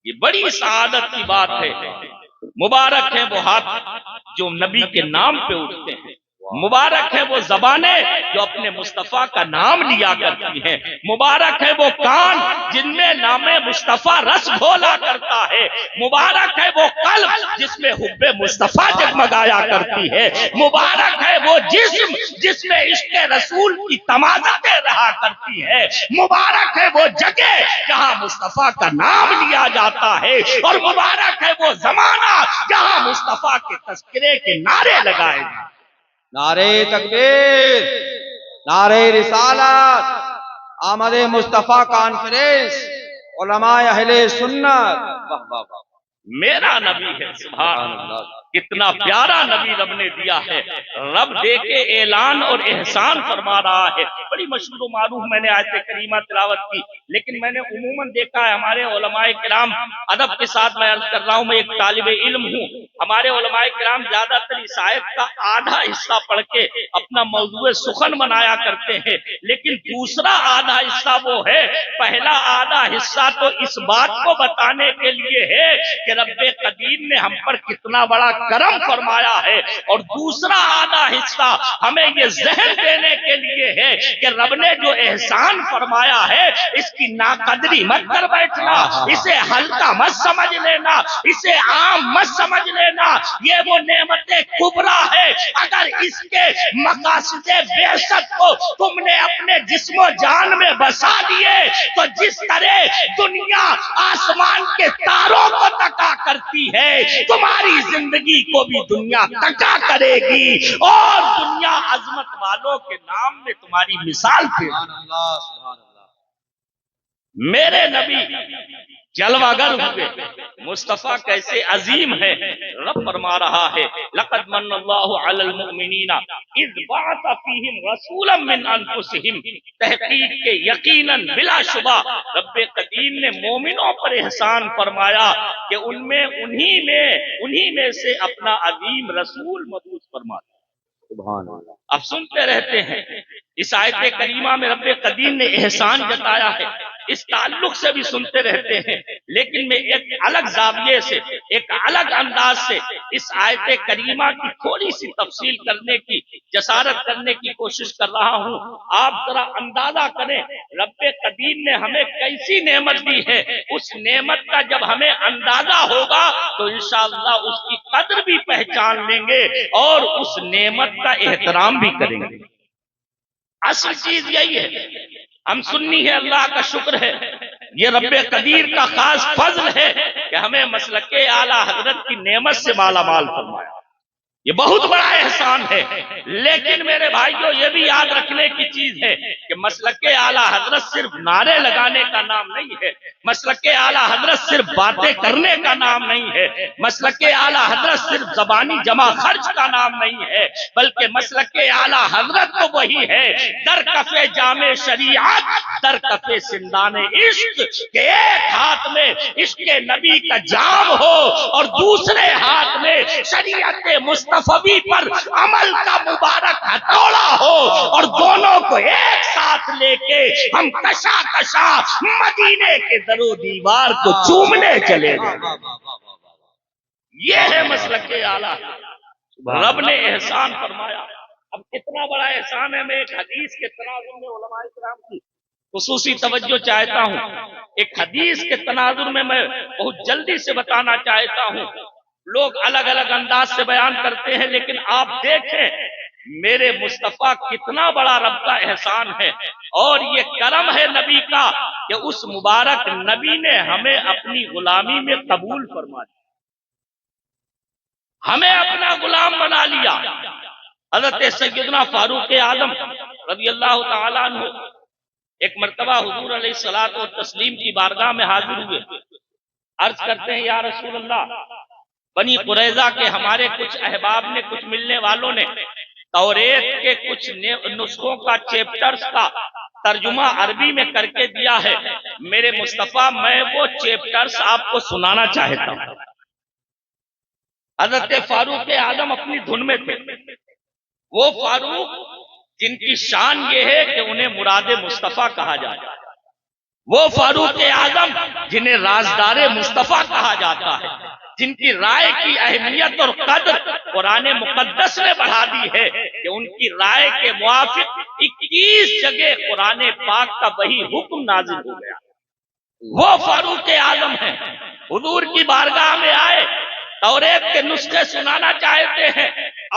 یہ بڑی سعادت کی بات ہے۔ مبارک ہے وہ ہاتھ جو نبی کے نام پہ اٹھتے ہیں، مبارک ہے وہ زبانیں جو اپنے مصطفیٰ کا نام لیا کرتی ہیں، مبارک ہے وہ کان جن میں نام مصطفیٰ رس گھولا کرتا ہے، مبارک ہے وہ قلب جس میں حب مصطفیٰ جگمگایا کرتی ہے، مبارک ہے وہ جسم جس میں عشق رسول کی تمازتیں رہا کرتی ہے، مبارک ہے وہ جگہ جہاں مصطفیٰ کا نام لیا جاتا ہے، اور مبارک ہے وہ زمانہ جہاں مصطفیٰ کے تذکرے کے نعرے لگائے جائیں۔ نعرہ تکبیر، نعرہ رسالت، آمد مصطفیٰ کانفرنس، علماء اہل سنت۔ واہ واہ واہ، میرا نبی ہے، سبحان اللہ، کتنا پیارا نبی رب نے دیا ہے۔ رب دے کے اعلان اور احسان فرما رہا ہے۔ بڑی مشہور و معروف میں نے آیت کریمہ تلاوت کی، لیکن میں نے عموماً دیکھا ہے ہمارے علماء کرام، ادب کے ساتھ میں عرض کر رہا ہوں، میں ایک طالب علم ہوں، ہمارے علماء کرام زیادہ تر اس آیت کا آدھا حصہ پڑھ کے اپنا موضوع سخن بنایا کرتے ہیں، لیکن دوسرا آدھا حصہ وہ ہے، پہلا آدھا حصہ تو اس بات کو بتانے کے لیے ہے کہ رب قدیم نے ہم پر کتنا بڑا کرم فرمایا ہے، اور دوسرا آدھا حصہ ہمیں یہ ذہن دینے کے لیے ہے کہ رب نے جو احسان فرمایا ہے اس کی ناقدری مت کر بیٹھنا، اسے ہلکا مت سمجھ لینا، اسے عام مت سمجھ لینا، یہ وہ نعمت کبریٰ ہے۔ اگر اس کے مقاصد بعثت کو تم نے اپنے جسم و جان میں بسا دیے تو جس طرح دنیا آسمان کے تاروں کو تکا کرتی ہے، تمہاری زندگی کو بھی دنیا تکا کرے گی، اور دنیا عظمت والوں کے نام میں تمہاری مثال پہ۔ سبحان اللہ، سبحان اللہ۔ میرے نبی جلوہ گر ہوئے، مصطفیٰ کیسے عظیم ہے۔ رب فرما رہا ہے لقد من اللہ علی المؤمنین اذ بعث فیہم رسولا من انفسہم، تحقیق کے یقیناً بلا شبہ رب قدیم نے مومنوں پر احسان فرمایا کہ انہی میں سے اپنا عظیم رسول مبعوث فرمایا۔ سبحان اللہ۔ اب سنتے رہتے ہیں، اس آیت کریمہ میں رب قدیم نے احسان جتایا ہے، اس تعلق سے بھی سنتے رہتے ہیں، لیکن میں ایک الگ زاویے سے، ایک الگ انداز سے اس آیت کریمہ کی تھوڑی سی تفصیل کرنے کی، جسارت کرنے کی کوشش کر رہا ہوں۔ آپ ذرا اندازہ کریں رب قدیم نے ہمیں کیسی نعمت دی ہے، اس نعمت کا جب ہمیں اندازہ ہوگا تو انشاءاللہ اس کی قدر بھی پہچان لیں گے اور اس نعمت کا احترام بھی کریں گے۔ اصل چیز یہی ہے، ہم سنی ہے، اللہ کا شکر ہے، یہ رب قدیر کا خاص فضل ہے کہ ہمیں مسلک اعلیٰ حضرت کی نعمت سے مالا مال فرمایا، یہ بہت بڑا احسان ہے۔ لیکن میرے بھائیوں یہ بھی یاد رکھنے کی چیز ہے کہ مسلک اعلیٰ حضرت صرف نعرے لگانے کا نام نہیں ہے، مسلک اعلیٰ حضرت صرف باتیں کرنے کا نام نہیں ہے، مسلک اعلیٰ حضرت صرف زبانی جمع خرچ کا نام نہیں ہے، بلکہ مسلک اعلیٰ حضرت تو وہی ہے در کف جامع شریعت، در کف سندان عشق، کہ ایک ہاتھ میں عشق نبی کا جام ہو اور دوسرے ہاتھ میں شریعت مصطفی پر عمل کا مبارک ہتھوڑا ہو، اور دونوں کو ایک ساتھ لے کے ہم کشا کشا مدینے کے در و دیوار کو چومنے چلے جائیں۔ یہ ہے مسلک اعلیٰ، رب نے احسان فرمایا۔ اب کتنا بڑا احسان ہے، میں ایک حدیث کے تناظر میں علماء کرام کی خصوصی توجہ چاہتا ہوں، ایک حدیث کے تناظر میں بہت جلدی سے بتانا چاہتا ہوں۔ لوگ الگ الگ انداز سے بیان کرتے ہیں، لیکن آپ دیکھیں میرے مصطفیٰ کتنا بڑا رب کا احسان ہے، اور یہ کرم ہے نبی کا کہ اس مبارک نبی نے ہمیں اپنی غلامی میں قبول فرما لیا، ہمیں اپنا غلام بنا لیا۔ حضرت سیدنا فاروق اعظم رضی اللہ تعالیٰ عنہ ایک مرتبہ حضور علیہ الصلوۃ والتسلیم کی بارگاہ میں حاضر ہوئے، عرض کرتے ہیں یا رسول اللہ، بنی قریظہ کے ہمارے کچھ احباب نے، کچھ ملنے والوں نے توریت کے کچھ نسخوں کا، چیپٹرز کا ترجمہ عربی میں کر کے دیا ہے، میرے مصطفیٰ میں وہ چیپٹرز آپ کو سنانا چاہتا ہوں۔ حضرت فاروق اعظم اپنی دھن میں تھے، وہ فاروق جن کی شان یہ ہے کہ انہیں مراد مصطفیٰ کہا جاتا ہے، وہ فاروق اعظم جنہیں رازدار مصطفیٰ کہا جاتا ہے، جن کی رائے کی اہمیت اور قدر قرآن مقدس نے بڑھا دی ہے کہ ان کی رائے کے موافق 21 جگہ قرآن پاک کا وہی حکم نازل ہو گیا۔ وہ فاروق اعظم ہیں، حضور کی بارگاہ میں آئے، توریت کے نسخے سنانا چاہتے ہیں،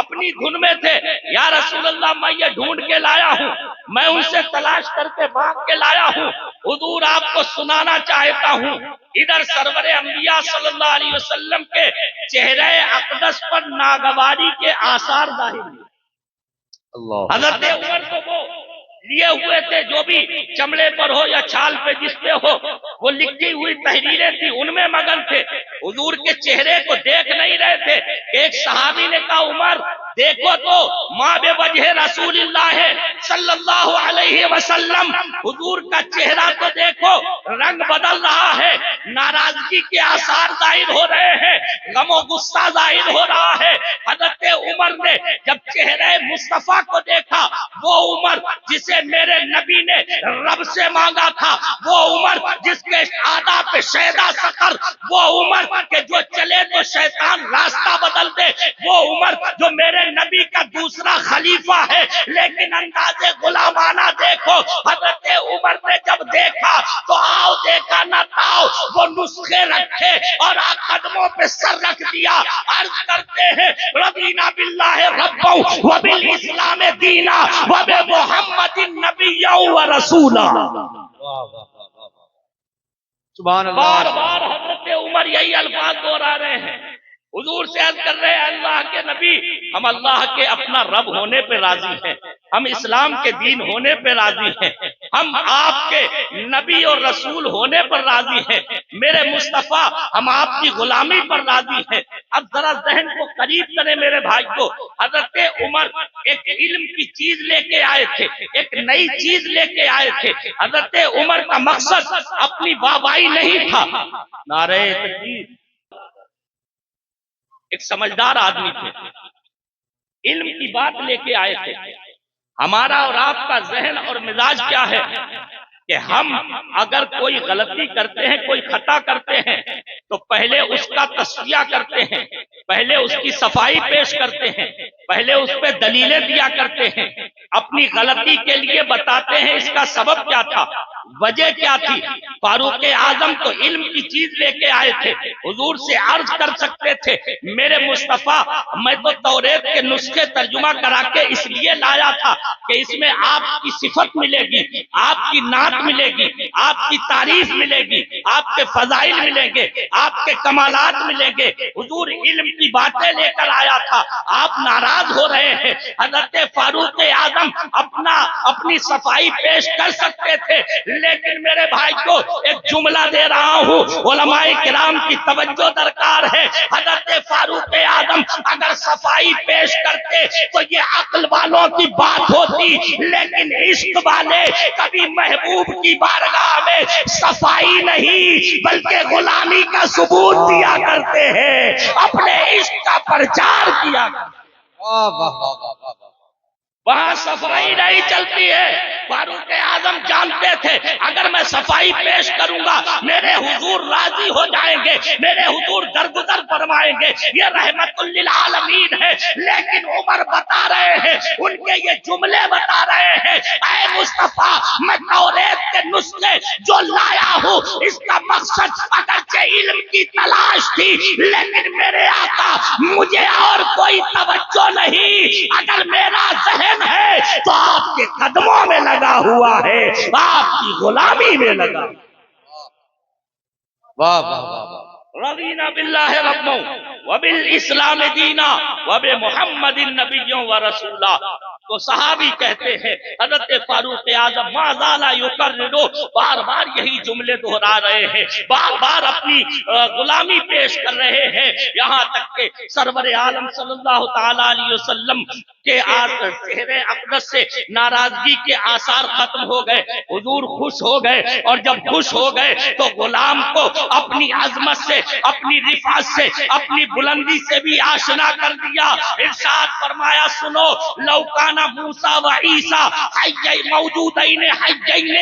اپنی دھن میں تھے، یا رسول اللہ میں یہ ڈھونڈ کے لایا ہوں، میں ان سے تلاش کر کے بھاگ کے لایا ہوں، حضور آپ کو سنانا چاہتا ہوں۔ ادھر سرور انبیاء صلی اللہ علیہ وسلم کے چہرے اقدس پر ناگواری کے آثار ظاہر ہوئے۔ اللہ حضرت عمر کو وہ لیے ہوئے تھے، جو بھی چمڑے پر ہو یا چھال پہ جس پہ ہو، وہ لکھی ہوئی تحریریں تھی، ان میں مگن تھے، حضور کے چہرے کو دیکھ نہیں رہے تھے۔ ایک صحابی نے کہا عمر دیکھو تو ماں بے وجہ رسول اللہ صلی اللہ علیہ وسلم، حضور کا چہرہ تو دیکھو رنگ بدل رہا ہے، ناراضگی کے آثار ظاہر ہو رہے ہیں، غم و غصہ ظاہر ہو رہا ہے۔ حضرت عمر نے جب چہرے مصطفیٰ کو دیکھا، وہ عمر جسے میرے نبی نے رب سے مانگا تھا، وہ عمر جس کے آداب پہ شیدا سقر، وہ عمر کہ جو چلے تو شیطان راستہ بدل دے، وہ عمر جو میرے نبی کا دوسرا خلیفہ ہے، لیکن انداز غلامانہ دیکھو۔ حضرت عمر نے جب دیکھا تو آؤ دیکھا نہ تاؤ، وہ نسخے رکھے اور قدموں پہ سر رکھ دیا، عرض کرتے ہیں رضینا باللہ ربا وبالاسلام دینا وبمحمد نبیا ورسولا۔ سبحان اللہ۔ بار بار حضرت عمر یہی الفاظ دوہرا رہے ہیں، حضور سے عرض کر رہے ہیں اللہ کے نبی، ہم اللہ کے اپنا رب ہونے پہ راضی ہیں، ہم اسلام کے دین ہونے پہ راضی ہیں، ہم آپ کے نبی اور رسول ہونے پر راضی ہیں، میرے مصطفیٰ ہم آپ کی غلامی پر راضی ہیں۔ اب ذرا ذہن کو قریب کریں میرے بھائی کو، حضرت عمر ایک علم کی چیز لے کے آئے تھے، ایک نئی چیز لے کے آئے تھے۔ حضرت عمر کا مقصد اپنی بابائی نہیں تھا، نعرہ تکبیر، ایک سمجھدار آدمی تھے، علم کی بات لے کے آئے تھے۔ ہمارا اور آپ کا ذہن اور مزاج کیا ہے کہ ہم اگر کوئی غلطی کرتے ہیں، کوئی خطا کرتے ہیں، تو پہلے اس کا تصفیہ کرتے ہیں، پہلے اس کی صفائی پیش کرتے ہیں، پہلے اس پہ دلیلیں دیا کرتے ہیں، اپنی غلطی کے لیے بتاتے ہیں اس کا سبب کیا تھا، وجہ کیا تھی۔ فاروق اعظم تو علم کی چیز لے کے آئے تھے، حضور سے عرض کر سکتے تھے میرے مصطفیٰ میں تو توریت کے نسخے ترجمہ کرا کے اس لیے لایا تھا کہ اس میں آپ کی صفت ملے گی، آپ کی نعت ملے گی، آپ کی تعریف ملے گی، آپ کے فضائل ملیں گے، آپ کے کمالات ملیں گے۔ حضور علم کی باتیں لے کر آیا تھا، آپ ناراض ہو رہے ہیں۔ حضرت فاروق اعظم اپنی صفائی پیش کر سکتے تھے، لیکن میرے بھائی کو ایک جملہ دے رہا ہوں، علماء کرام کی توجہ درکار ہے۔ حضرت فاروق اعظم اگر صفائی پیش کرتے تو یہ عقل والوں کی بات ہوتی، لیکن عشق والے کبھی محبوب کی بارگاہ میں صفائی نہیں بلکہ غلامی کا ثبوت دیا کرتے ہیں، اپنے عشق کا پرچار کیا کرتے ہیں۔ وہاں صفائی نہیں چلتی ہے۔ فاروق اعظم جانتے تھے اگر میں صفائی پیش کروں گا میرے حضور راضی ہو جائیں گے، میرے حضور درگزر فرمائیں گے، یہ رحمت للعالمین ہے۔ لیکن عمر بتا رہے ہیں، ان کے یہ جملے بتا رہے ہیں، اے مصطفیٰ میں توریت کے نسخے جو لایا ہوں اس کا مقصد اگرچہ علم کی تلاش تھی، لیکن میرے آقا مجھے اور کوئی توجہ نہیں، اگر میرا ذہن ہے تو آپ کے قدموں میں لگا ہوا ہے، آپ کی غلامی میں لگا۔ واہ واہ واہ۔ رضینا باللہ ربا وبالاسلام دینا وبمحمد نبی ورسولا۔ تو صحابی کہتے ہیں حضرت فاروق اعظم ما زال یکررو، بار بار یہی جملے دہرا رہے ہیں، بار بار اپنی غلامی پیش کر رہے ہیں، یہاں تک کہ سرور عالم صلی اللہ تعالی علیہ وسلم کے چہرے اقدس سے ناراضگی کے آثار ختم ہو گئے، حضور خوش ہو گئے، اور جب خوش ہو گئے تو غلام کو اپنی عظمت سے، اپنی رفعت سے، اپنی بلندی سے بھی آشنا کر دیا۔ ارشاد فرمایا سنو، لو کان کان موسیٰ و عیسیٰ موجودین حیین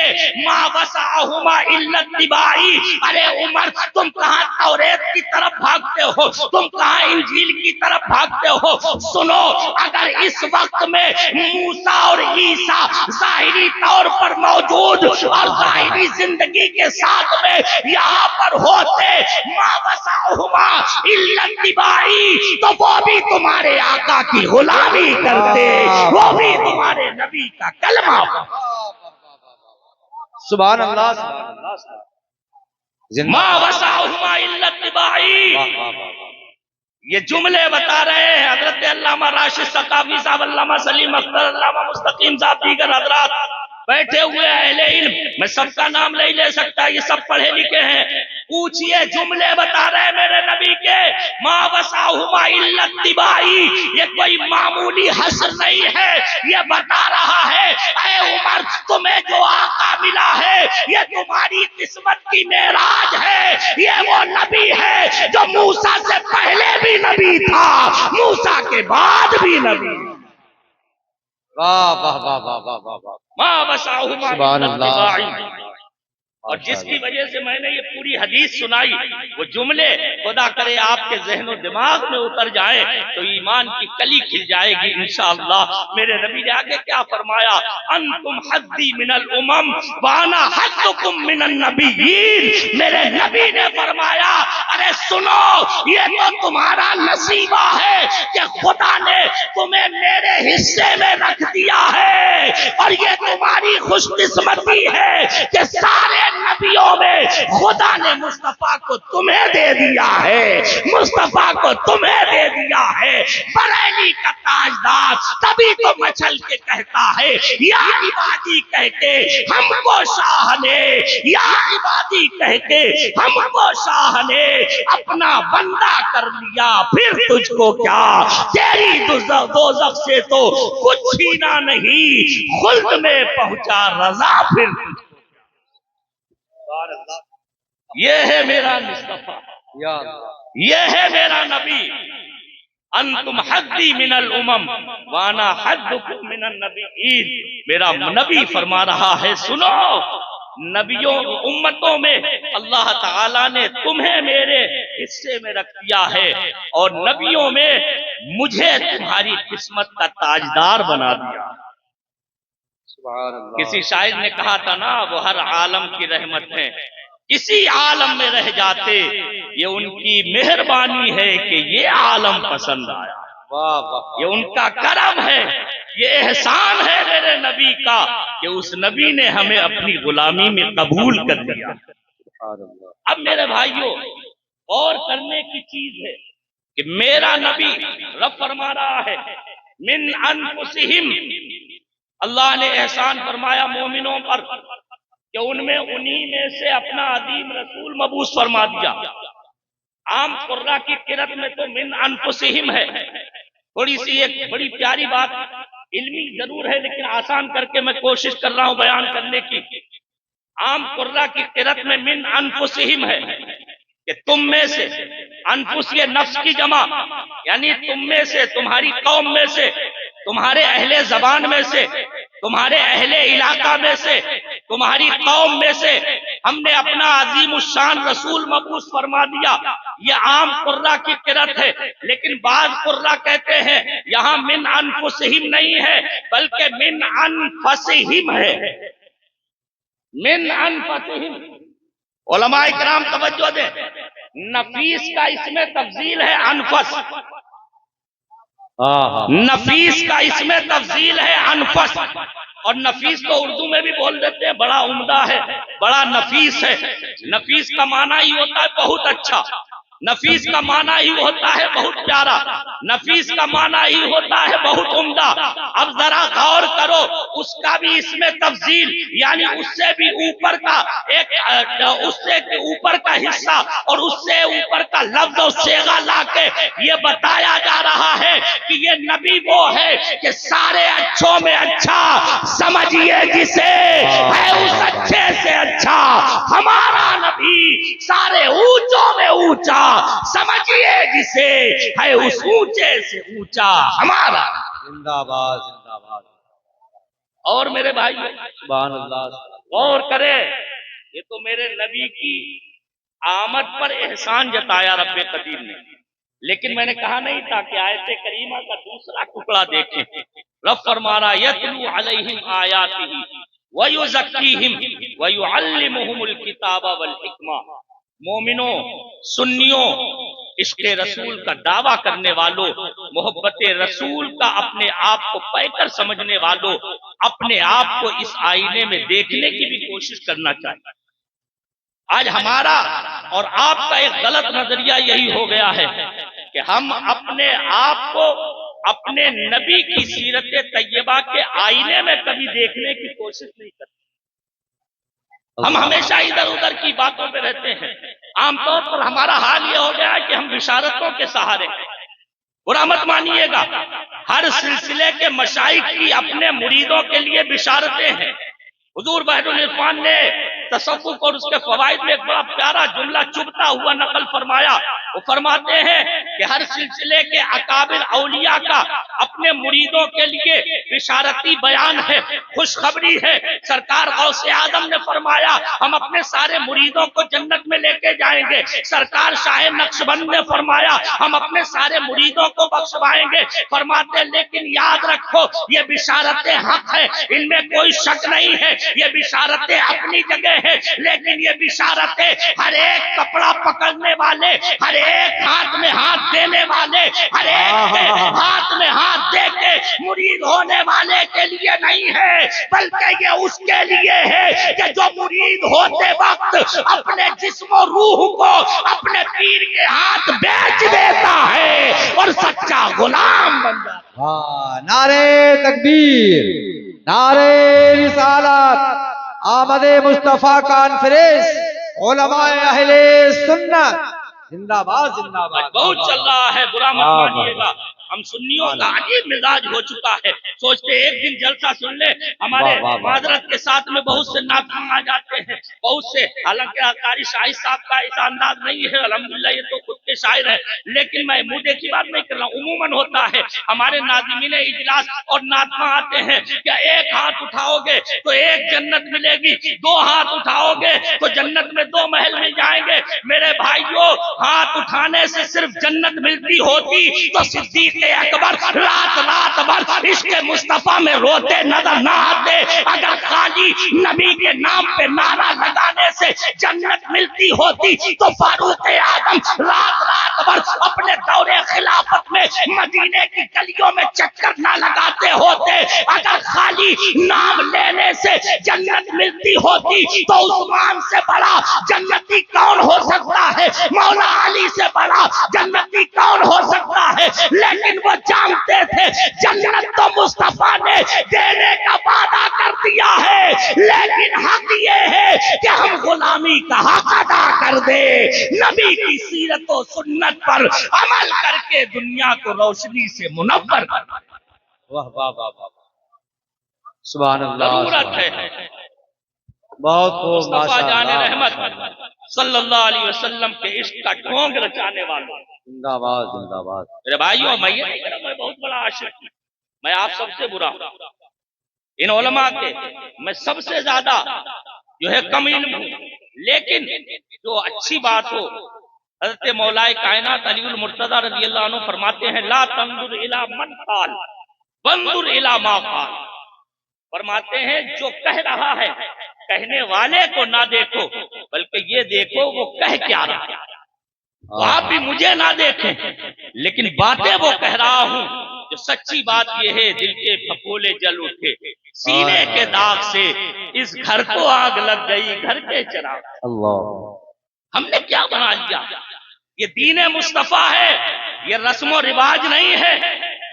ما وسعہما الا اتباعی. ارے عمر تم کہاں توریت کی طرف بھاگتے ہو، تم کہاں انجیل کی طرف بھاگتے ہو؟ سنو، اگر اس وقت میں موسیٰ اور عیسیٰ ظاہری طور پر موجود اور ظاہری زندگی کے ساتھ میں یہاں پر ہوتے، ما وسعہما الا اتباعی، تو وہ بھی تمہارے آقا کی غلامی کرتے، وہ بھی تمہارے نبی کا کلمہ. سبحان اللہ سبحان اللہ. ما وسعہما الا اتباعی. یہ جملے بتا رہے ہیں حضرت علامہ راشد ثقافی صاحب، علامہ سلیم اختر، علامہ مستقیم صاحب، دیگر حضرات بیٹھے ہوئے اہل علم. میں سب کا نام نہیں لے سکتا، یہ سب پڑھے لکھے ہیں. پوچھئے، جملے بتا رہے میرے نبی کے، ما وسعہما الا اتباعی. یہ کوئی معمولی حسر نہیں ہے، یہ بتا رہا ہے اے عمر تمہیں جو آقا ملا ہے یہ تمہاری قسمت کی معراج ہے. یہ وہ نبی ہے جو موسیٰ سے پہلے بھی نبی تھا، موسیٰ کے بعد بھی نبی. واہ واہ واہ واہ واہ واہ واہ. ما وسعہما سبحان الا اللہ. اتباعی. اور جس کی وجہ سے میں نے یہ پوری حدیث سنائی، وہ جملے خدا کرے آپ کے ذہن و دماغ میں اتر جائیں تو ایمان کی کلی کھل جائے گی انشاءاللہ. میرے نبی نے آگے کیا فرمایا؟ انتم حدی من الامم وانا حدکم من النبیین. میرے نبی نے فرمایا ارے سنو، یہ تو تمہارا نصیبہ ہے کہ خدا نے تمہیں میرے حصے میں رکھ دیا ہے، اور یہ تمہاری خوش قسمتی ہے کہ سارے نبیوں میں خدا نے مصطفیٰ کو تمہیں دے دیا ہے، مصطفیٰ کو تمہیں دے دیا ہے. بریلی کا تاجدار تبھی تو مچل کے کہتا ہے یا عبادی کہہ کے ہم کو شاہ نے، یا عبادی کہہ کے ہم کو شاہ نے اپنا بندہ کر لیا، پھر تجھ کو کیا، تیری دوزخ سے تو کچھ چھینا نہیں، خلد میں پہنچا رضا پھر. یہ ہے میرا مصطفیٰ، یہ ہے میرا نبی. انتم حدی من الامم وانا حدکم من النبیین. میرا نبی فرما رہا ہے سنو، نبیوں امتوں میں اللہ تعالیٰ نے تمہیں میرے حصے میں رکھ دیا ہے، اور نبیوں میں مجھے تمہاری قسمت کا تاجدار بنا دیا. کسی شاعر نے کہا تھا نا، وہ ہر عالم کی رحمت ہے، کسی عالم میں رہ جاتے یہ ان کی مہربانی ہے کہ یہ عالم پسند آیا. یہ ان کا کرم ہے، یہ احسان ہے میرے نبی کا کہ اس نبی نے ہمیں اپنی غلامی میں قبول کر دیا. اب میرے بھائیوں، غور کرنے کی چیز ہے کہ میرا نبی رب فرما رہا ہے من انفسہم. اللہ نے احسان فرمایا مومنوں پر کہ ان میں انہی میں سے اپنا عظیم رسول مبعوث فرما دیا. عام قرآن کی قرأت میں تو من انفسہم ہے. تھوڑی سی ایک بڑی پیاری بات، علمی ضرور ہے لیکن آسان کر کے میں کوشش کر رہا ہوں بیان کرنے کی. عام قرآن کی قرأت میں من انفسہم ہے کہ تم میں سے، انفس یہ نفس کی جمع، یعنی تم میں سے، تمہاری قوم میں سے، تمہارے اہل زبان میں سے، تمہارے اہل علاقہ میں سے، تمہاری قوم میں سے ہم نے اپنا عظیم الشان رسول مبعوث فرما دیا. یہ عام قرآن کی قرأت ہے، لیکن بعض قرآن کہتے ہیں یہاں من انفسہم نہیں ہے بلکہ من انفسہم ہے. من انفسہم. علماء کرام توجہ دیں، نفیس کا اس میں تفضیل ہے انفس، نفیس کا اس میں تفضیل ہے انفس. اور نفیس تو اردو میں بھی بول دیتے ہیں بڑا عمدہ ہے، بڑا نفیس ہے. نفیس کا معنی ہی ہوتا ہے بہت اچھا، نفیس کا معنی ہی ہوتا ہے بہت پیارا، نفیس کا معنی ہی ہوتا ہے بہت عمدہ. اب ذرا غور کرو، اس کا بھی اس میں تفضیل، یعنی اس سے بھی اوپر کا ایک، اس سے اوپر کا حصہ اور اس سے اوپر کا لفظ اور صیغہ لا کے یہ بتایا جا رہا ہے کہ یہ نبی وہ ہے کہ سارے اچھوں میں اچھا، سمجھیے جسے ہے اس اچھے سے اچھا ہمارا نبی، سارے اونچوں میں اونچا، سمجھیے جسے ہے اس اونچے سے اونچا ہمارا. زندہ باد زندہ باد. اور میرے بھائی سبحان اللہ. غور کرے، یہ تو میرے نبی کی آمد پر احسان جتایا رب قدیر نے، لیکن میں نے کہا نہیں تھا کہ آیت کریمہ کا دوسرا ٹکڑا دیکھیں. رب فرما رہا یتلو علیہم آیاتہ ویزکیہم ویعلمہم الکتاب والحکمہ. مومنوں، سنیوں، عشق رسول کا دعویٰ کرنے والوں، محبت رسول کا اپنے آپ کو پے کر سمجھنے والوں، اپنے آپ کو اس آئینے میں دیکھنے کی بھی کوشش کرنا چاہیے. آج ہمارا اور آپ کا ایک غلط نظریہ یہی ہو گیا ہے کہ ہم اپنے آپ کو اپنے نبی کی سیرت طیبہ کے آئینے میں کبھی دیکھنے کی کوشش نہیں کرتے. ہم ہمیشہ ادھر ادھر کی باتوں پہ رہتے ہیں. عام طور پر ہمارا حال یہ ہو گیا ہے کہ ہم بشارتوں کے سہارے ہیں. برا مت مانیے گا، ہر سلسلے کے مشائخ کی اپنے مریدوں کے لیے بشارتیں ہیں. حضور بحر العرفان نے تصوف اور اس کے فوائد میں ایک بڑا پیارا جملہ چبھتا ہوا نقل فرمایا. وہ فرماتے ہیں کہ ہر سلسلے کے اکابر اولیاء کا اپنے مریدوں کے لیے بشارتی بیان ہے، خوشخبری ہے. سرکار غوث اعظم نے فرمایا ہم اپنے سارے مریدوں کو جنت میں لے کے جائیں گے. سرکار شاہ نقشبند نے فرمایا ہم اپنے سارے مریدوں کو بخشوائیں گے. فرماتے لیکن یاد رکھو یہ بشارتیں حق ہیں، ان میں کوئی شک نہیں ہے. یہ بشارتیں اپنی جگہ ہے، لیکن یہ بشارتیں ہر ایک کپڑا پکڑنے والے، ہر ایک ہاتھ میں ہاتھ دینے والے، ہر ایک کے ہاتھ میں ہاتھ دے کے مرید ہونے والے کے لیے نہیں ہے، بلکہ یہ اس کے لیے ہے کہ جو مرید ہوتے وقت اپنے جسم و روح کو اپنے پیر کے ہاتھ بیچ دیتا ہے اور سچا غلام بن جاتا ہے. ہاں، نعرے تکبیر، نعرے رسالت، آمد مصطفیٰ کانفرنس، علماء اہل سنت زندہ باد زندہ باد. بہت چل رہا ہے، برا مت مانیے گا. ہم سنیوں کا عجیب مزاج ہو چکا ہے، سوچتے ایک دن جلسہ سن لے. ہمارے معذرت کے ساتھ میں بہت سے ناکام آ جاتے ہیں، بہت سے، حالانکہ قاری شاہد صاحب کا ایسا انداز نہیں ہے، الحمدللہ یہ تو خود کے شاعر ہے، لیکن میں مودے کی بات نہیں کر رہا ہوں. عموماً ہوتا ہے ہمارے ناظمین اجلاس اور ناطمہ آتے ہیں کہ ایک ہاتھ اٹھاؤ گے تو ایک جنت ملے گی، دو ہاتھ اٹھاؤ گے تو جنت میں دو محل مل جائیں گے. میرے بھائیوں، ہاتھ اٹھانے سے صرف جنت ملتی ہوتی تو صدیق اکبر رات رات بھر عشق مصطفیٰ میں روتے نظر نہ آتے. اگر خالی نبی کے نام پہ نعرہ لگانے سے جنت ملتی ہوتی تو فاروق اعظم رات رات بھر اپنے دور خلافت میں مدینے کی گلیوں میں چکر نہ لگاتے ہوتے. اگر خالی نام لینے سے جنت ملتی ہوتی تو عثمان سے بڑا جنتی کون ہو سکتا ہے، مولا علی سے بڑا جنتی کون ہو سکتا ہے. لیکن وہ جانتے تھے جنت تو مصطفیٰ نے دینے کا وعدہ کر دیا ہے، لیکن حق یہ ہے کہ ہم غلامی کا حق ادا کر دے، نبی کی سیرت و سنت پر عمل کر کے دنیا کو روشنی سے منور کر دے. واہ واہ واہ واہ، سبحان اللہ. ضرورت ہے بہت خوب، مصطفیٰ ماشاء جان اللہ. رحمت صلی اللہ علیہ وسلم کے عشق کا ڈھونگ رچانے والوں. زندہ باد زندہ باد. میرے بھائیوں، میں یہ نہیں کہہ رہا میں بہت بڑا عاشق ہوں، میں آپ سب سے برا ہوں. ان علماء کے میں سب سے زیادہ جو ہے کم علم ہوں، لیکن جو اچھی بات ہو، حضرت مولا کائنات علی المرتضی رضی اللہ عنہ فرماتے ہیں لا تنظر الی من قال وانظر الی ما قال. فرماتے ہیں جو کہہ رہا ہے کہنے والے کو نہ دیکھو بلکہ یہ دیکھو وہ کہہ کیا رہا ہے. تو آپ بھی مجھے نہ دیکھیں، لیکن باتیں وہ کہہ رہا ہوں جو سچی بات یہ ہے دل کے پھپھولے جل اٹھے، سینے کے داغ سے اس گھر کو آگ لگ گئی، گھر کے چراغ. اللہ. ہم نے کیا بنا لیا؟ یہ دین مصطفیٰ ہے، یہ رسم و رواج نہیں ہے،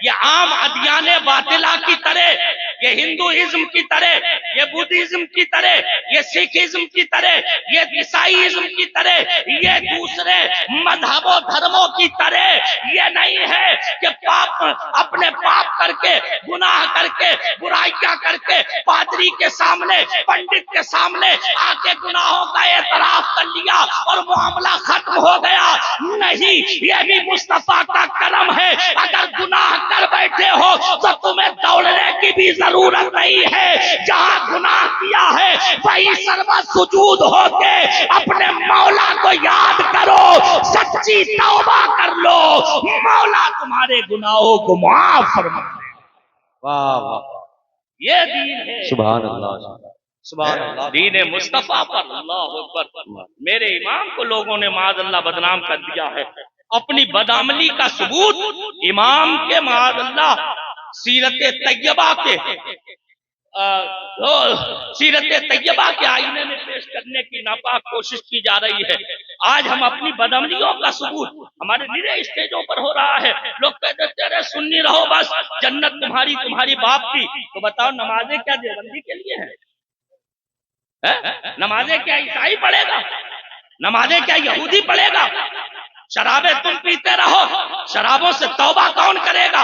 یہ عام ادیان باطلہ کی طرح، یہ ہندوازم کی طرح، یہ بدھزم کی طرح، یہ سکھزم کی طرح، یہ عیسائیزم کی طرح، یہ دوسرے مذہب و دھرموں کی طرح یہ نہیں ہے کہ پاپ اپنے پاپ کر کے، گناہ کر کے، برائیاں کر کے پادری کے سامنے، پنڈت کے سامنے آ کے گناہوں کا اعتراف کر لیا اور معاملہ ختم ہو گیا. نہیں، یہ بھی مصطفیٰ کا کرم ہے. اگر گناہ کر بیٹھے ہو تو تمہیں دوڑنے کی بھی ضرورت نہیں ہے. جہاں گناہ کیا ہے وہی سروا سجود ہو کے اپنے مولا کو یاد کرو, سچی توبہ کر لو, مولا تمہارے گناہوں کو معاف فرمائے. واہ واہ, یہ دین ہے. سبحان اللہ, سبحان اللہ. دین مصطفیٰ پر. اللہ اکبر. میرے امام کو لوگوں نے معاذ اللہ بدنام کر دیا ہے. اپنی بدعملی کا ثبوت امام کے معاذ اللہ سیرت طیبہ کے سیرت طیبہ کے آئینے میں پیش کرنے کی ناپاک کوشش کی جا رہی ہے. آج ہم اپنی بدعملیوں کا ثبوت ہمارے نرے اسٹیجوں پر ہو رہا ہے. لوگ کہتے تیرے سنی رہو بس, جنت تمہاری تمہاری باپ کی. تو بتاؤ نمازیں کیا دیوبندی کے لیے ہیں؟ نمازیں کیا عیسائی پڑھے گا؟ نمازیں کیا یہودی پڑھے گا؟ شرابیں تم پیتے رہو, شرابوں سے توبہ کون کرے گا؟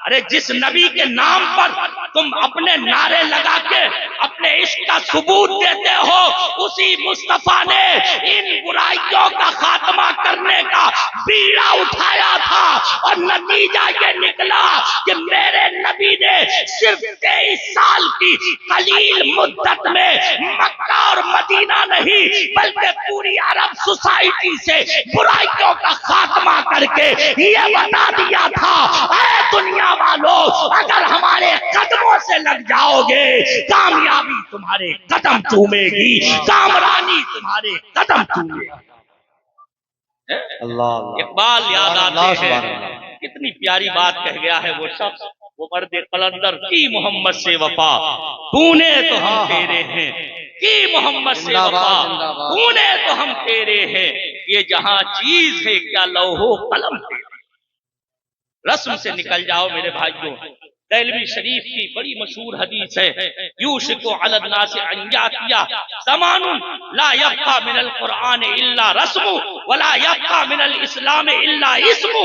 ارے جس نبی کے نام پر تم اپنے نعرے لگا کے اپنے عشق کا ثبوت دیتے ہو, اسی مصطفیٰ نے ان برائیوں کا خاتمہ کرنے کا بیڑا اٹھایا تھا, اور نتیجہ یہ نکلا کہ میرے نبی نے صرف 23 سال کی قلیل مدت میں مکہ اور مدینہ نہیں بلکہ پوری عرب سوسائٹی سے برائیوں کا خاتمہ کر کے یہ بتا دیا تھا, اے دنیا والوں اگر ہمارے قدموں سے لگ جاؤ گے کامیابی تمہارے قدم چومے گی, کامرانی تمہارے قدم چومے گی. اللہ اقبال یاد آتے ہیں, کتنی پیاری بات کہہ گیا ہے وہ شخص, وہ مرد قلندر کی محمد سے وفا تو نے تو ہم تیرے ہیں, کی محمد سے وفا تو نے تو ہم تیرے ہیں, یہ جہاں چیز ہے کیا لوح و قلم ہے. رسم سے نکل جاؤ میرے بھائیوں. دہلوی شریف کی بڑی مشہور حدیث ہے, یوشک علی الناس ان یاتیا زمان لا یبقى من القرآن الا رسم ولا یبقى من الاسلام الا اسم.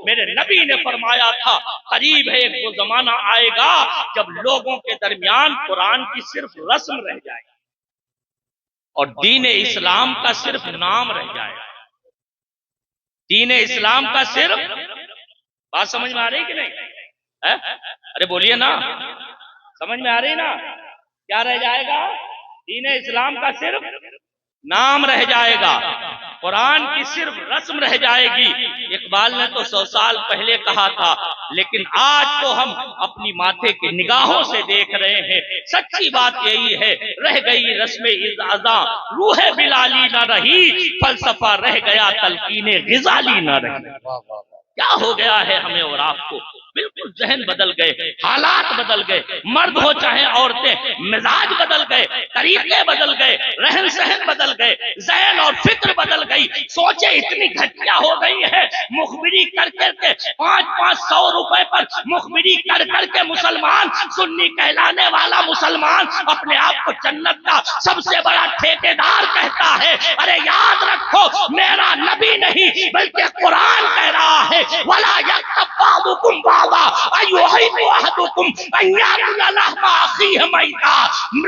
میرے نبی نے فرمایا تھا قریب ہے ایک وہ زمانہ آئے گا جب لوگوں کے درمیان قرآن کی صرف رسم رہ جائے اور دین اسلام کا صرف نام رہ جائے. دین اسلام کا صرف, بات سمجھ میں آ رہی کہ نہیں؟ ارے بولیے نا, سمجھ میں آ رہی نا؟ کیا رہ جائے گا؟ دین اسلام کا صرف نام رہ جائے گا, قرآن کی صرف رسم رہ جائے گی. اقبال نے تو 100 سال پہلے کہا تھا, لیکن آج تو ہم اپنی ماتھے کی نگاہوں سے دیکھ رہے ہیں. سچی بات یہی ہے, رہ گئی رسم اعزازاں روح بلالی نہ رہی, فلسفہ رہ گیا تلقین غزالی نہ رہی. کیا ہو گیا ہے ہمیں اور آپ کو؟ بالکل ذہن بدل گئے, حالات بدل گئے, مرد ہو چاہے عورتیں, مزاج بدل گئے, طریقے بدل گئے, رہن سہن بدل گئے, ذہن اور فکر بدل گئی, سوچیں اتنی گھٹیا ہو گئی ہے. مخبری کر کر کے 500 روپے پر مخبری کر کر کے مسلمان, سنی کہلانے والا مسلمان اپنے آپ کو جنت کا سب سے بڑا ٹھیکیدار کہتا ہے. ارے یاد رکھو میرا نبی نہیں بلکہ قرآن کہہ رہا ہے, وَلَا يَغْتَبْ بَعْضُكُمْ بَعْضًا أَيُحِبُّ أَحَدُكُمْ أَن يَأْكُلَ لَحْمَ أَخِيهِ مَيْتًا.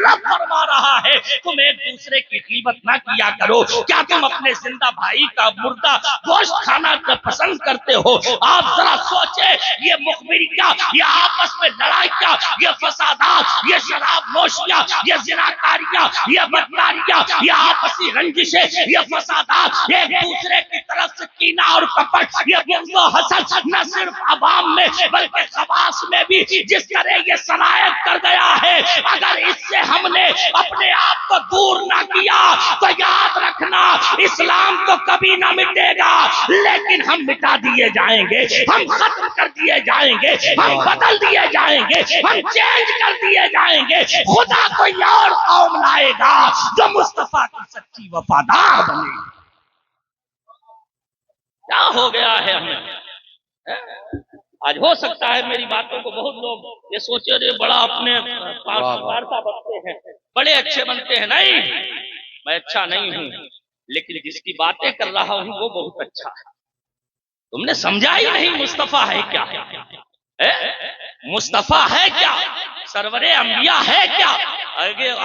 رب فرما رہا ہے تم ایک دوسرے کی غیبت نہ کیا کرو. کیا تم اپنے زندہ بھائی کا مردہ گوشت کھانا پسند کرتے ہو؟ آپ ذرا سوچیں, یہ مخبریاں, یہ آپس میں لڑائیاں, یہ فسادات, یہ شراب نوشیاں, یہ زناکاریاں, یہ بدکاریاں, یہ آپسی رنجشیں, یہ فسادات, ایک دوسرے کی طرف سے کینہ اور کپٹ, یہ بغض و حسد نہ صرف عوام میں بلکہ خواص میں بھی جس طرح یہ صلاحیت کر گیا ہے, اگر اس سے ہم نے اپنے آپ کو دور نہ کیا تو یاد رکھنا اسلام تو کبھی نہ مٹے گا, لیکن ہم مٹا دیے جائیں گے, ہم ختم کر دیے جائیں گے, ہم بدل دیے جائیں گے, ہم چینج کر دیے جائیں گے. خدا کوئی اور قوم لائے گا جو مصطفیٰ کی سچی وفادار بنے. کیا ہو گیا ہے ہمیں؟ آج ہو سکتا ہے میری باتوں کو بہت لوگ یہ سوچے رہے بڑا اپنے پارسا بنتے ہیں, بڑے اچھے بنتے ہیں. نہیں, میں اچھا نہیں ہوں, لیکن جس کی باتیں کر رہا ہوں وہ بہت اچھا ہے. تم نے سمجھا ہی نہیں مصطفیٰ ہے کیا. مصطفیٰ ہے کیا، سرور انبیاء ہے کیا،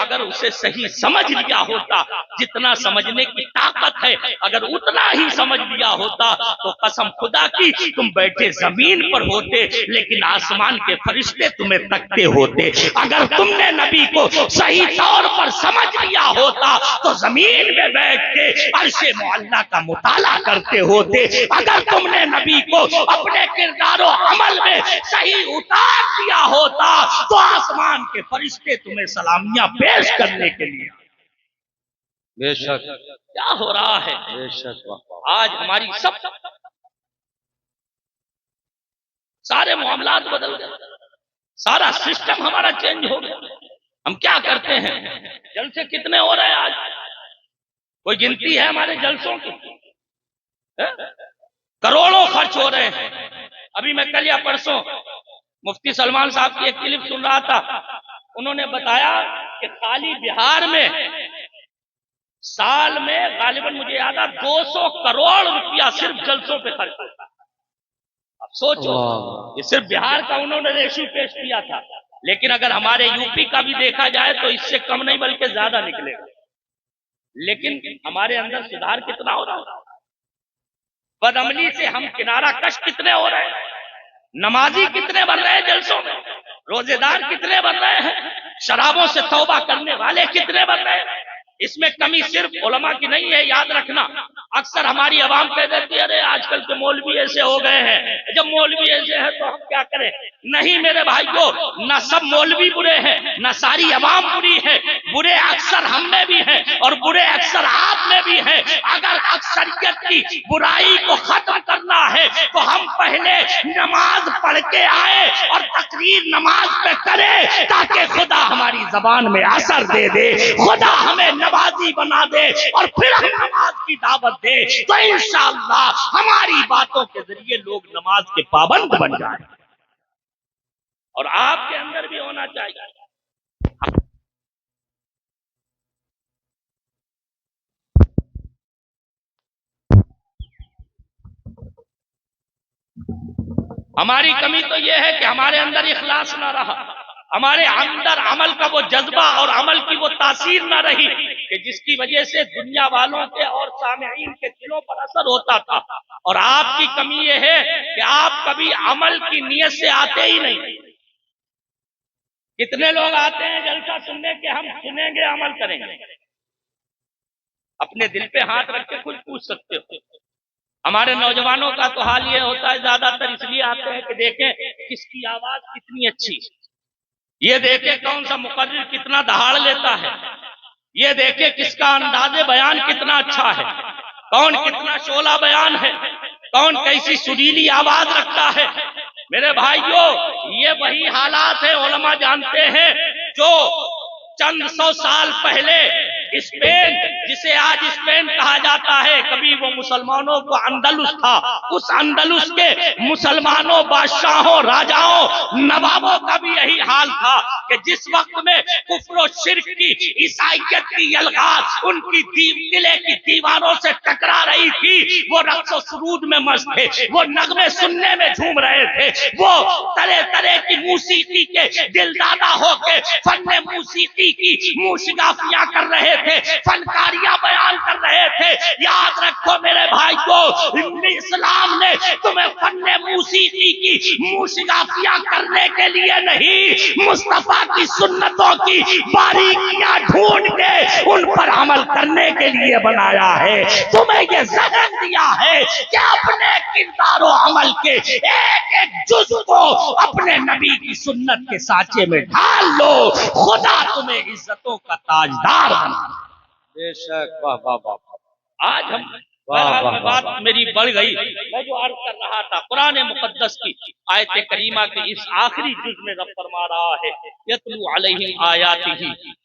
اگر اسے صحیح سمجھ لیا ہوتا، جتنا سمجھنے کی طاقت ہے اگر اتنا ہی سمجھ لیا ہوتا تو قسم خدا کی تم بیٹھے زمین پر ہوتے لیکن آسمان کے فرشتے تمہیں تکتے ہوتے۔ اگر تم نے نبی کو صحیح طور پر سمجھ لیا ہوتا تو زمین میں بیٹھ کے عرش معلیٰ کا مطالعہ کرتے ہوتے۔ اگر تم نے نبی کو اپنے کردار و عمل میں صحیح اتار دیا ہوتا تو آسمان کے فرشتے تمہیں سلامیاں پیش کرنے کے لیے۔ بے شک کیا ہو رہا ہے بے شک آج ہماری سب سارے معاملات بدل گئے، سارا سسٹم ہمارا چینج ہو گیا۔ ہم کیا کرتے ہیں، جلسے کتنے ہو رہے ہیں آج، کوئی گنتی ہے ہمارے جلسوں کی؟ کروڑوں خرچ ہو رہے ہیں۔ ابھی میں کل یا پرسوں مفتی سلمان صاحب کی ایک کلپ سن رہا تھا، انہوں نے بتایا کہ خالی بہار میں سال میں غالباً مجھے یاد ہے 200 کروڑ روپیہ صرف جلسوں پہ خرچ ہوتا ہے۔ اب سوچو، یہ صرف بہار کا انہوں نے ریشو پیش کیا تھا، لیکن اگر ہمارے یو پی کا بھی دیکھا جائے تو اس سے کم نہیں بلکہ زیادہ نکلے گا۔ لیکن ہمارے اندر سدھار کتنا ہو رہا ہے، بدعملی سے ہم کنارہ کش کتنے ہو رہے ہیں، نمازی کتنے بن رہے ہیں جلسوں میں، روزے دار کتنے بن رہے ہیں، شرابوں سے توبہ کرنے والے کتنے بن رہے ہیں۔ اس میں کمی صرف علماء کی نہیں ہے، یاد رکھنا۔ اکثر ہماری عوام کہہ دیتی ہے ارے آج کل کے مولوی ایسے ہو گئے ہیں، جب مولوی ایسے ہیں تو ہم کیا کریں؟ نہیں میرے بھائیو، نہ سب مولوی برے ہیں، نہ ساری عوام بری ہے، برے اکثر ہم میں بھی ہیں اور برے اکثر آپ میں بھی ہیں۔ اگر اکثریت کی برائی کو ختم کرنا ہے تو ہم پہلے نماز پڑھ کے آئے اور تقریر نماز پہ کرے تاکہ خدا ہماری زبان میں اثر دے دے، خدا ہمیں نمازی بنا دے اور پھر ہم نماز کی دعوت دے تو انشاءاللہ ہماری باتوں کے ذریعے لوگ نماز کے پابند بن جائیں۔ اور آپ کے اندر بھی ہونا چاہیے۔ ہماری کمی تو یہ ہے کہ ہمارے اندر اخلاص نہ رہا، ہمارے اندر عمل کا وہ جذبہ اور عمل کی وہ تاثیر نہ رہی کہ جس کی وجہ سے دنیا والوں کے اور سامعین کے دلوں پر اثر ہوتا تھا۔ اور آپ کی کمی یہ ہے کہ آپ کبھی عمل کی نیت سے آتے ہی نہیں۔ کتنے لوگ آتے ہیں جلسہ سننے کے ہم سنیں گے عمل کریں گے؟ اپنے دل پہ ہاتھ رکھ کے خود پوچھ سکتے ہو۔ ہمارے نوجوانوں کا تو حال یہ ہوتا ہے زیادہ تر اس لیے آتے ہیں کہ دیکھیں کس کی آواز کتنی اچھی، یہ دیکھیں کون سا مقرر کتنا دہاڑ لیتا ہے، یہ دیکھیں کس کا انداز بیان کتنا اچھا ہے، کون کتنا شعلہ بیان ہے، کون کیسی سریلی آواز رکھتا ہے۔ میرے بھائیوں، یہ وہی حالات ہیں، علماء جانتے ہیں، جو چند سو سال پہلے اسپین، جسے آج اسپین کہا جاتا ہے، کبھی وہ مسلمانوں کو اندلس تھا، اس اندلس کے مسلمانوں بادشاہوں راجاؤں نوابوں کا بھی یہی حال تھا کہ جس وقت میں کفر و شرک کی عیسائیت کی الغاز ان کی قلعے کی دیواروں سے ٹکرا رہی تھی، وہ رقص و سرود میں مست تھے، وہ نغمے سننے میں جھوم رہے تھے، وہ طرح طرح کی موسیقی کے دلدادہ ہو کے فن موسیقی کی موشگافیاں کر رہے تھے، فنکاریاں بیان کر رہے تھے۔ یاد رکھو میرے بھائیو، اسلام نے تمہیں فن موسیقی کی موشگافیاں کرنے کے لیے نہیں، مصطفیٰ کی سنتوں کی باریکیاں ڈھونڈ کے ان پر عمل کرنے کے لیے بنایا ہے۔ تمہیں یہ ذہن دیا ہے کہ اپنے کردار و عمل کے ایک ایک جز کو اپنے نبی کی سنت کے سانچے میں ڈھال لو، خدا تمہیں عزتوں کا تاجدار بنا۔ بے شک واہ واہ واہ۔ آج ہم بات میری بڑھ گئی، میں جو عرض کر رہا تھا قرآن مقدس کی آیت کریمہ کے اس آخری جز میں رب فرما رہا ہے یتلو علیہم آیاتہ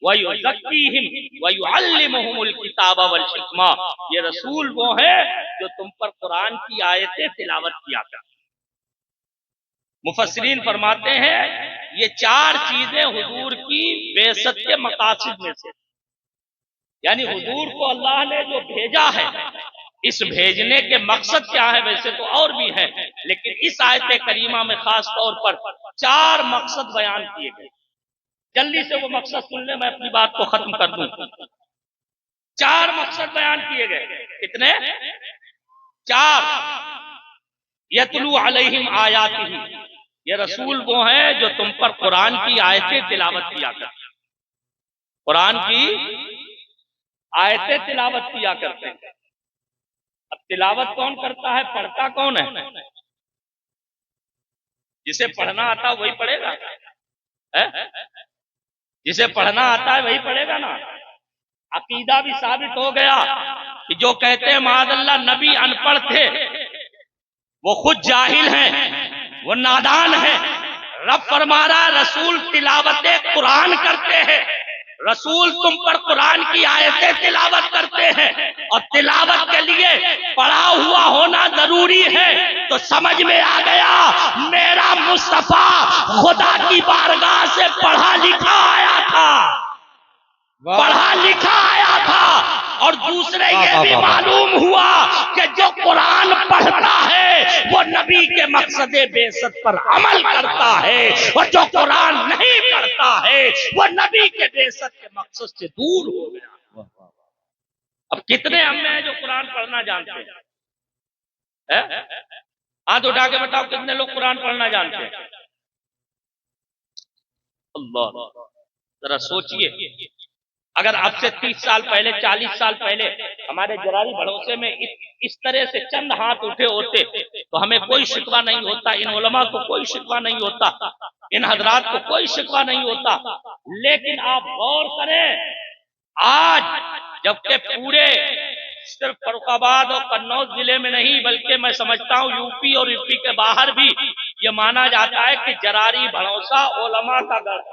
ویزکیہم ویعلمہم الکتاب والحکمہ۔ یہ رسول وہ ہیں جو تم پر قرآن کی آیتیں تلاوت کیا کرتے۔ مفسرین فرماتے ہیں یہ چار چیزیں حضور کی بعثت کے مقاصد میں سے، یعنی حضور کو اللہ نے جو بھیجا ہے، اس بھیجنے کے مقصد کیا ہے؟ ویسے تو اور بھی ہے، لیکن اس آیت کریمہ میں خاص طور پر 4 مقصد بیان کیے گئے. جلدی سے وہ مقصد سن لیں، میں اپنی بات کو ختم کر دوں. 4 مقصد بیان کیے گئے. کتنے؟ 4. یتلو علیہم آیاتہ، یہ رسول وہ ہیں جو تم پر قرآن کی آیتیں تلاوت کیا کرتے ہیں. قرآن کی آیتیں تلاوت کیا کرتے ہیں. اب تلاوت کون کرتا ہے؟ پڑھتا کون ہے؟ جسے پڑھنا آتا ہے وہی پڑھے گا. جسے پڑھنا آتا ہے وہی پڑھے گا نا. عقیدہ بھی ثابت ہو گیا کہ جو کہتے ہیں معاذ اللہ نبی ان پڑھ تھے، وہ خود جاہل ہیں، وہ نادان ہیں. رب فرما رہا ہے رسول تلاوت قرآن کرتے ہیں. رسول تم پر قرآن کی آیتیں تلاوت کرتے ہیں، اور تلاوت کے لیے پڑھا ہوا ہونا ضروری ہے. تو سمجھ میں آ گیا میرا مصطفیٰ خدا کی بارگاہ سے پڑھا لکھا آیا تھا، پڑھا لکھا آیا تھا. اور دوسرے یہ بھی معلوم ہوا کہ جو قرآن پڑھتا ہے وہ نبی کے مقصد بعثت پر عمل کرتا ہے، اور جو قرآن نہیں پڑھتا ہے وہ نبی کے بعثت کے مقصد سے دور ہو گیا. اب کتنے ہم میں ہیں جو قرآن پڑھنا جانتے ہیں؟ ہاتھ اٹھا کے بتاؤ کتنے لوگ قرآن پڑھنا جانتے ہیں؟ اللہ، ذرا سوچئے. اگر اب سے 30 سال پہلے 40 سال پہلے ہمارے جراری بھروسے میں اس طرح سے چند ہاتھ اٹھے ہوتے تو ہمیں کوئی شکوہ نہیں ہوتا، ان علماء کو کوئی شکوہ نہیں ہوتا، ان حضرات کو کوئی شکوہ نہیں ہوتا. لیکن آپ غور کریں، آج جبکہ پورے صرف فروخ آباد اور قنوج ضلع میں نہیں بلکہ میں سمجھتا ہوں یو پی اور یو پی کے باہر بھی یہ مانا جاتا ہے کہ جراری بھروسہ علماء کا گڑھ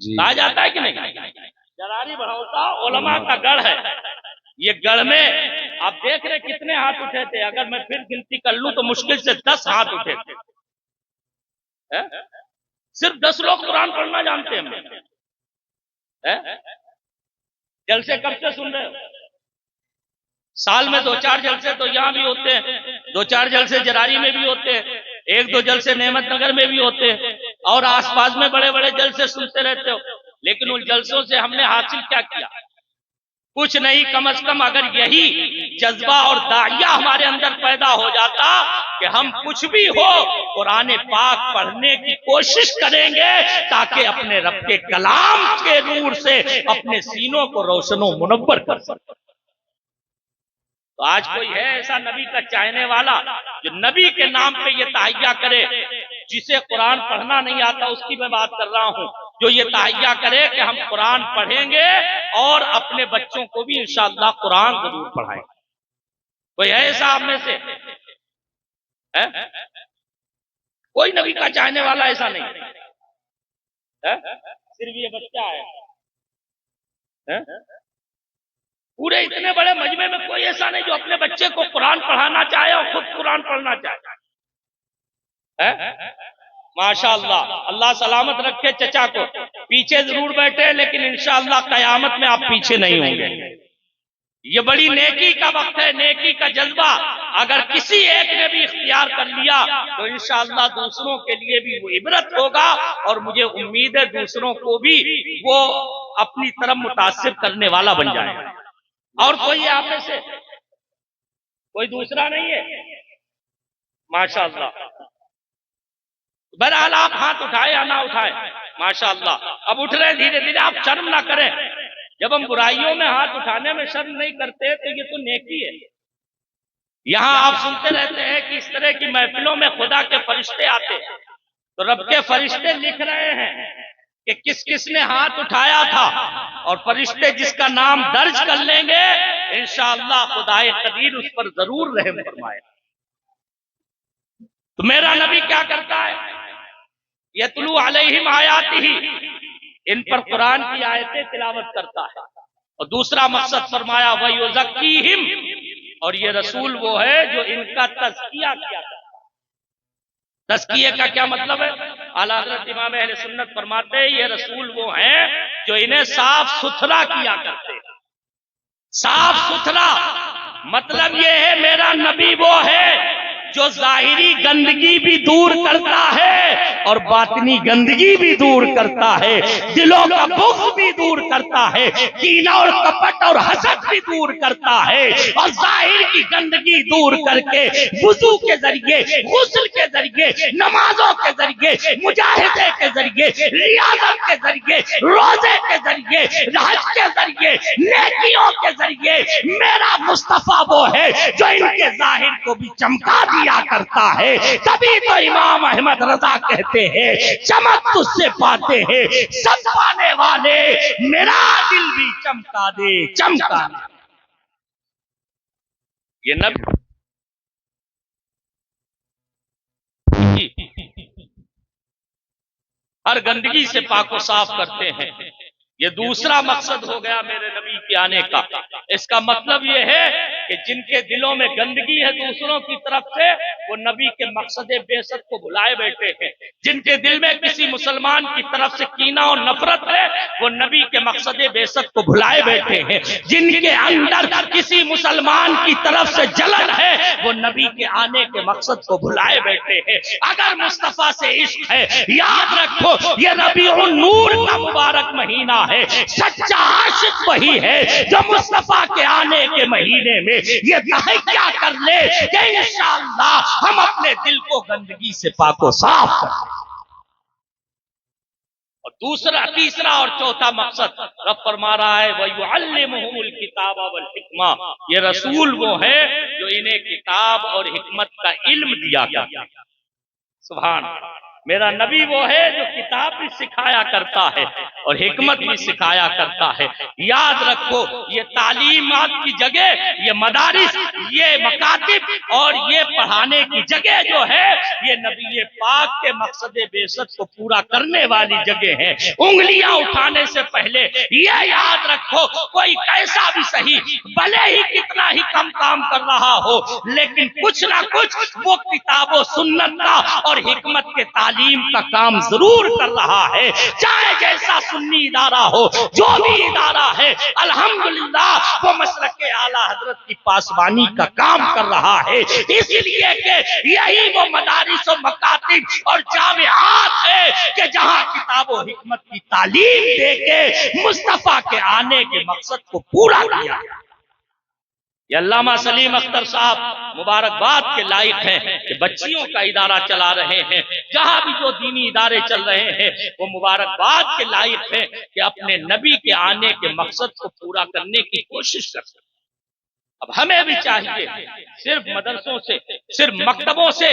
کہا جاتا ہے کہ نہیں؟ جراری بھروسہ علماء کا گڑھ ہے. یہ گڑھ میں آپ دیکھ رہے کتنے ہاتھ اٹھے تھے. اگر میں پھر گنتی کر لوں تو مشکل سے 10 ہاتھ اٹھے تھے. صرف 10 لوگ قرآن پڑھنا جانتے ہیں. جلسے کب سے سن رہے ہو؟ سال میں 2-4 جلسے تو یہاں بھی ہوتے ہیں، 2-4 جلسے جراری میں بھی ہوتے ہیں، 1-2 جلسے نعمت نگر میں بھی ہوتے ہیں، اور آس پاس میں بڑے بڑے جلسے سنتے رہتے ہو. لیکن ان جلسوں سے ہم نے حاصل کیا کیا؟ کچھ نہیں. کم از کم اگر یہی جذبہ اور داعیہ ہمارے اندر پیدا ہو جاتا کہ ہم کچھ بھی ہو قرآن پاک پڑھنے کی کوشش کریں گے تاکہ اپنے رب کے کلام کے نور سے اپنے سینوں کو روشن و منور کر سکیں. تو آج کوئی ہے ایسا نبی کا چاہنے والا جو نبی کے نام پہ یہ تہیہ کرے؟ جسے قرآن پڑھنا نہیں آتا اس کی میں بات کر رہا ہوں، جو یہ تہیہ کرے کہ ہم قرآن پڑھیں گے اور اپنے بچوں کو بھی انشاءاللہ قرآن ضرور پڑھائیں. کوئی ہے ایسا آپ میں سے؟ کوئی نبی کا چاہنے والا ایسا نہیں. صرف یہ بچہ ہے. پورے اتنے بڑے مجمع میں کوئی ایسا نہیں جو اپنے بچے کو قرآن پڑھانا چاہے اور خود قرآن پڑھنا چاہے. ماشاءاللہ، اللہ سلامت رکھے چچا کو. پیچھے ضرور بیٹھے لیکن انشاءاللہ قیامت میں آپ پیچھے نہیں ہوں گے. یہ بڑی نیکی کا وقت ہے، نیکی کا جذبہ اگر کسی ایک نے بھی اختیار کر لیا تو انشاءاللہ دوسروں کے لیے بھی وہ عبرت ہوگا، اور مجھے امید ہے دوسروں کو بھی وہ اپنی طرف متاثر کرنے والا بن جائے گا. اور کوئی آپ میں سے کوئی دوسرا نہیں ہے؟ ماشاءاللہ. بہرحال آپ ہاتھ اٹھائے یا نہ اٹھائے ماشاءاللہ اب اٹھ رہے دھیرے دھیرے. آپ شرم نہ کریں. جب ہم برائیوں میں ہاتھ اٹھانے میں شرم نہیں کرتے تو یہ تو نیکی ہے. یہاں آپ سنتے رہتے ہیں کہ اس طرح کی محفلوں میں خدا کے فرشتے آتے ہیں تو رب کے فرشتے لکھ رہے ہیں کہ کس کس نے ہاتھ اٹھایا تھا، اور فرشتے جس کا نام درج کر لیں گے انشاءاللہ خدائے قدیر اس پر ضرور رحم فرمائے. تو میرا نبی کیا کرتا ہے؟ یتلو علیہم آیاتہ، ان پر قرآن کی آیتیں تلاوت کرتا ہے. اور دوسرا مقصد فرمایا وَيُزَكِّيهِمْ، اور یہ رسول وہ ہے جو ان کا تزکیہ کیا کرتا ہے. تزکیے کا کیا مطلب ہے؟ اعلیٰ حضرت امام اہل سنت فرماتے ہیں یہ رسول وہ ہیں جو انہیں صاف ستھرا کیا کرتے ہیں. صاف ستھرا مطلب یہ ہے میرا نبی وہ ہے جو ظاہری گندگی بھی دور کرتا ہے اور باطنی گندگی بھی دور کرتا ہے، دلوں کا بغض بھی دور کرتا ہے، کینہ اور کپٹ اور حسد بھی دور کرتا ہے، اور ظاہر کی گندگی دور کر کے وضو کے ذریعے، غسل کے ذریعے، نمازوں کے ذریعے، مجاہدے کے ذریعے، ریاضت کے ذریعے، روزے کے ذریعے، حج کے ذریعے، نیکیوں کے ذریعے میرا مصطفیٰ وہ ہے جو ان کے ظاہر کو بھی چمکا دیا کرتا ہے۔ تبھی تو امام احمد رضا کہتے ہیں چمک تجھ سے پاتے ہیں سب پانے والے، میرا دل بھی چمکا دے چمکا دے۔ یہ نبی ہر گندگی سے پاک و صاف کرتے ہیں۔ یہ دوسرا مقصد ہو گیا میرے نبی کے آنے کا۔ اس کا مطلب یہ ہے کہ جن کے دلوں میں گندگی ہے دوسروں کی طرف سے، وہ نبی کے مقصد بعثت کو بھلائے بیٹھے ہیں۔ جن کے دل میں کسی مسلمان کی طرف سے کینہ اور نفرت ہے، وہ نبی کے مقصد بعثت کو بھلائے بیٹھے ہیں۔ جن کے اندر کسی مسلمان کی طرف سے جلن ہے، وہ نبی کے آنے کے مقصد کو بھلائے بیٹھے ہیں۔ اگر مصطفیٰ سے عشق ہے، یاد رکھو یہ ربیع النور کا مبارک مہینہ ہے۔ سچا عاشق وہی ہے جو مصطفیٰ کے آنے کے مہینے میں یہ تحیہ کر لے کہ انشاءاللہ ہم اپنے دل کو گندگی سے پاک و صاف کریں۔ اور دوسرا، تیسرا اور چوتھا مقصد رب فرما رہا ہے وَيُعَلِّمُهُمُ الْكِتَابَ وَالْحِکْمَةَ، یہ رسول وہ ہے جو انہیں کتاب اور حکمت کا علم دیا کرتا ہے۔ سبحان اللہ، میرا نبی وہ ہے جو کتاب بھی سکھایا کرتا ہے اور حکمت بھی سکھایا کرتا ہے۔ یاد رکھو یہ تعلیمات کی جگہ، یہ مدارس، یہ مکاتب اور یہ پڑھانے کی جگہ جو ہے، یہ نبی پاک کے مقصد بعثت کو پورا کرنے والی جگہ ہے۔ انگلیاں اٹھانے سے پہلے یہ یاد رکھو کوئی کیسا بھی صحیح، بھلے ہی کتنا ہی کم کام کر رہا ہو، لیکن کچھ نہ کچھ وہ کتاب و سنت کا اور حکمت کے تعلیم کا کام ضرور کر رہا ہے۔ چاہے جیسا سنی ادارہ ہو، جو بھی ادارہ ہے، الحمدللہ وہ مسلک اعلیٰ حضرت کی پاسبانی کا کام کر رہا ہے۔ اس لیے کہ یہی وہ مدارس و مکاتب اور جامعات ہے کہ جہاں کتاب و حکمت کی تعلیم دے کے مصطفیٰ کے آنے کے مقصد کو پورا کیا۔ یہ علامہ سلیم اختر صاحب مبارکباد کے لائق ہیں کہ بچیوں کا ادارہ چلا رہے ہیں۔ جہاں بھی جو دینی ادارے چل رہے ہیں وہ مبارکباد کے لائق ہیں کہ اپنے نبی کے آنے کے مقصد کو پورا کرنے کی کوشش کر سکتے۔ اب ہمیں بھی چاہیے صرف مدرسوں سے، صرف مکتبوں سے،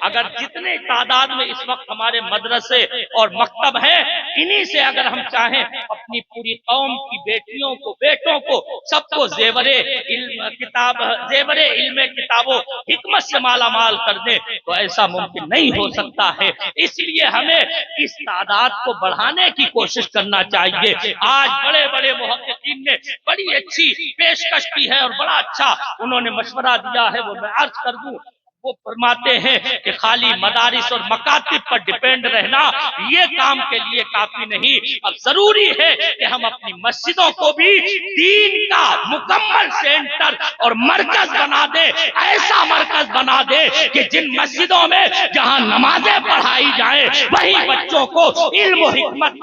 اگر جتنے تعداد میں اس وقت ہمارے مدرسے اور مکتب ہیں، انہی سے اگر ہم چاہیں اپنی پوری قوم کی بیٹیوں کو، بیٹوں کو، سب کو زیور علم کتاب و حکمت سے مالا مال کر دیں، تو ایسا ممکن نہیں ہو سکتا ہے۔ اس لیے ہمیں اس تعداد کو بڑھانے کی کوشش کرنا چاہیے۔ آج بڑے بڑے محققین نے بڑی اچھی پیشکش کی ہے اور بڑا اچھا انہوں نے مشورہ دیا ہے، وہ میں عرض کر دوں۔ وہ فرماتے ہیں کہ خالی مدارس اور مکاتب پر ڈیپینڈ رہنا یہ کام کے لیے کافی نہیں، اب ضروری ہے کہ ہم اپنی مسجدوں کو بھی دین کا مکمل سینٹر اور مرکز بنا دے، ایسا مرکز بنا دے کہ جن مسجدوں میں جہاں نمازیں پڑھائی جائیں وہیں بچوں کو علم و حکمت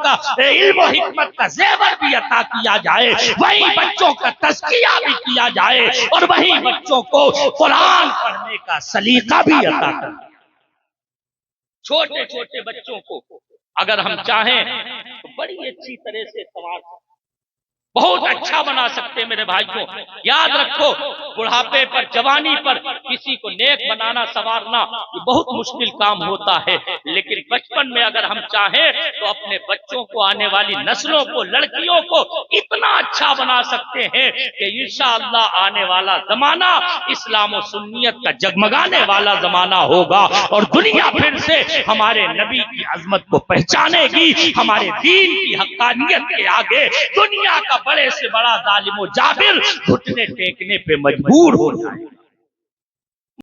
کا زیور بھی عطا کیا جائے، وہیں بچوں کا تزکیہ بھی کیا جائے اور وہیں بچوں کو قرآن پڑھنے کا سلیقہ بھی عطا کر۔ چھوٹے چھوٹے بچوں کو اگر ہم چاہیں تو بڑی اچھی طرح سے سوار بہت اچھا بنا سکتے ہیں۔ میرے بھائیوں یاد رکھو بڑھاپے پر، جوانی پر کسی کو نیک بنانا، سنوارنا یہ بہت مشکل کام ہوتا ہے، لیکن بچپن میں اگر ہم چاہیں تو اپنے بچوں کو، آنے والی نسلوں کو، لڑکیوں کو اتنا اچھا بنا سکتے ہیں کہ انشاءاللہ آنے والا زمانہ اسلام و سنیت کا جگمگانے والا زمانہ ہوگا اور دنیا پھر سے ہمارے نبی کی عظمت کو پہچانے گی۔ ہمارے دین کی حقانیت کے آگے دنیا کا بڑے سے بڑا ظالم و جابر گھٹنے ٹیکنے پہ مجبور ہو جائے۔